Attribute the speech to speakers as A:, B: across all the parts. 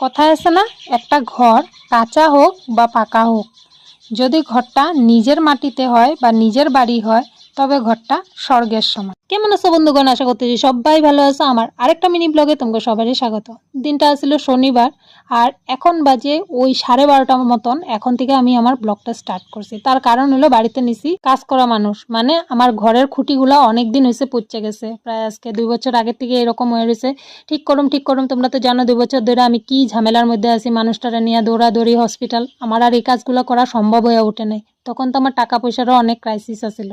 A: কথায় আছে না, একটা ঘর কাঁচা হোক বা পাকা হোক, যদি ঘরটা নিজের মাটিতে হয় বা নিজের বাড়ি হয় তবে ঘরটা স্বর্গের সমান। কেমন আছো বন্ধুগণ? আশা করতেছি সবাই ভালো আছো। আমার আরেকটা মিনি ব্লগে তোমাকে সবারই স্বাগত। দিনটা ছিল শনিবার আর এখন বাজে ওই 12:30 মতন। এখন থেকে আমি আমার ব্লগটা স্টার্ট করছি। তার কারণ হলো বাড়িতে নিছি কাজ করা মানুষ, মানে আমার ঘরের খুঁটিগুলো অনেকদিন হয়েছে পচে গেছে, প্রায় আজকে 2 বছর আগের থেকে এরকম হয়ে রয়েছে। ঠিক করুম তোমরা তো জানো 2 বছর ধরে আমি কি ঝামেলার মধ্যে আছি, মানুষটারা নিয়ে দৌড়াদৌড়ি হসপিটাল। আমার আর এই কাজগুলো করা সম্ভব হয়ে ওঠে নাই, তখন তো আমার টাকা পয়সারও অনেক ক্রাইসিস আছিল।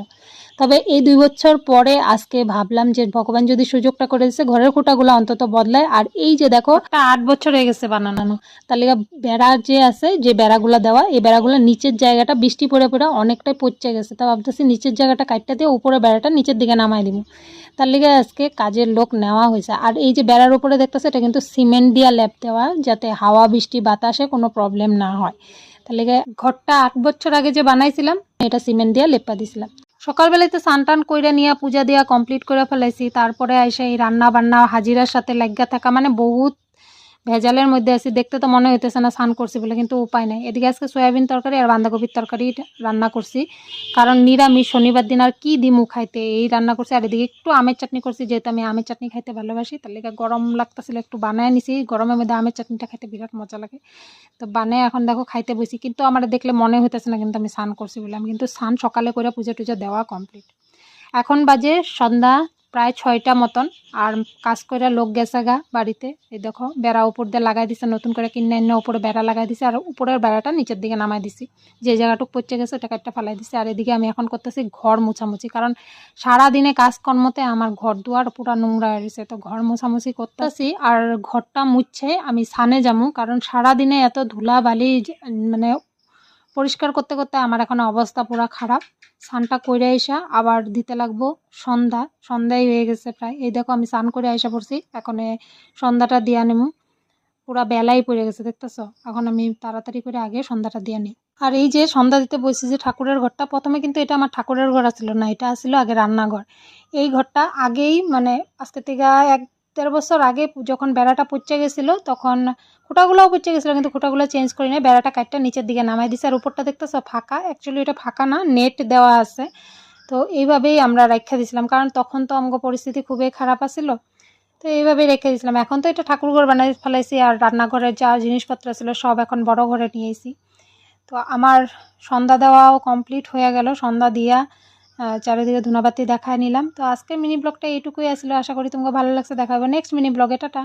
A: তবে এই 2 বছর পরে আজকে ভাবলাম যে ভগবান যদি সুযোগটা করে দিচ্ছে ঘরের খুঁটাগুলো অন্তত বদলায়। আর এই যে দেখো, একটা 8 বছর হয়ে গেছে বানানো, তার লেগে বেড়া যে আছে, যে বেড়াগুলো দেওয়া, এই বেড়াগুলো নিচের জায়গাটা বৃষ্টি পড়ে পড়ে অনেকটাই পচে গেছে। তা ভাবতেছি নিচের জায়গাটা কাটতে দিয়ে উপরে বেড়াটা নিচের দিকে নামাই দিব। তার লেগে আজকে কাজের লোক নেওয়া হয়েছে। আর এই যে বেড়ার উপরে দেখতেছে, এটা কিন্তু সিমেন্ট দিয়া লেপ দেওয়া, যাতে হাওয়া বৃষ্টি বাতাসে কোনো প্রবলেম না হয়। তার লেগে ঘরটা 8 বছর আগে যে বানাইছিলাম এটা সিমেন্ট দিয়া লেপা দিছিলাম। সকালবেলায় তো স্নান টান কইরা নিয়ে পূজা দিয়া কমপ্লিট করে ফেলাইছি। তারপরে আইসা এই রান্না বান্না হাজিরার সাথে লাগিয়া থাকা, মানে বহুত ভেজালের মধ্যে আছি। দেখতে তো মনে হইতেছে না স্নান করছি বলে, কিন্তু উপায় নাই। এদিকে আজকে সয়াবিন তরকারি আর বাঁধাকপির তরকারি রান্না করছি, কারণ নিরামিষ শনিবার দিন আর কি দিমু খাইতে, এই রান্না করছি। আর এদিকে একটু আমের চাটনি করছি, যেহেতু আমি আমের চাটনি খাইতে ভালোবাসি। তার লেগে গরম লাগতেছিল, একটু বানায় নিছি। গরমের মধ্যে আমের চাটনিটা খাইতে বিরাট মজা লাগে। তো বানায় এখন দেখো খাইতে বসি, কিন্তু আমার দেখলে মনে হইতেছে না কিন্তু আমি স্নান করছি বলে। আমি কিন্তু স্নান সকালে করে পুজো টুজো দেওয়া কমপ্লিট। এখন বাজে সন্ধ্যা প্রায় 6টা মতন। আর কাজ করে লোক গেছে গা বাড়িতে। এই দেখো বেড়া উপর দিয়ে লাগাই দিছে, নতুন করে কিনে এনে উপরে বেড়া লাগাই দিছে। আর উপরের বেড়াটা নিচের দিকে নামাই দিছি, যে জায়গাটুকু পচে গেছে ওটা একটা ফালাই দিছে। আর এদিকে আমি এখন করতেছি ঘর মোছামুছি, কারণ সারাদিনে কাজকর্মতে আমার ঘর দুয়ার পুরা নোংরা হয়ে গেছে। তো ঘর মোছামুছি করতেছি আর ঘরটা মুছছে আমি সানে যাবো, কারণ সারাদিনে এত ধুলা বালি মানে পরিষ্কার করতে করতে আমার এখন অবস্থা পুরো খারাপ। স্নানটা করে আইসা আবার দিতে লাগবো সন্ধ্যাই হয়ে গেছে প্রায়। এই দেখো আমি স্নান করে আইসা পড়ছি, এখন সন্ধ্যাটা দিয়া নেবো। পুরা বেলাই পড়ে গেছে দেখতেছো। এখন আমি তাড়াতাড়ি করে আগে সন্ধ্যাটা দিয়ে নিই। আর এই যে সন্ধ্যা দিতে বসছি যে ঠাকুরের ঘরটা, প্রথমে কিন্তু এটা আমার ঠাকুরের ঘর ছিল না, এটা ছিল আগে রান্নাঘর। এই ঘরটা আগেই মানে আজকে থেকে 1-1.5 বছর আগে যখন বেড়াটা পচে গেছিলো, তখন খুঁটাগুলোও পচে গেছিলো, কিন্তু খুঁটাগুলো চেঞ্জ করি না, বেড়াটা কাটটা নিচের দিকে নামাই দিছে। আর উপরটা দেখতেছো ফাঁকা, অ্যাকচুয়ালি এটা ফাঁকা না, নেট দেওয়া আছে। তো এইভাবেই আমরা রেখে দিয়েছিলাম, কারণ তখন তো আমাকে পরিস্থিতি খুবই খারাপ আছিল। তো এইভাবেই রেখে দিয়েছিলাম। এখন তো এটা ঠাকুর ঘর বানাই ফেলাইছি, আর রান্নাঘরের যা জিনিসপত্র ছিল সব এখন বড় ঘরে নিয়েছি। তো আমার সন্ধ্যা দেওয়াও কমপ্লিট হয়ে গেল। সন্ধ্যা দিয়া চারিদিকে ধূনাবাতি দেখায় নিলাম। তো আজকের মিনি ব্লগটা এইটুকুই আসলে। আশা করি তোমাকে ভালো লাগছে। দেখা হবে নেক্সট মিনি ব্লগে। টাটা।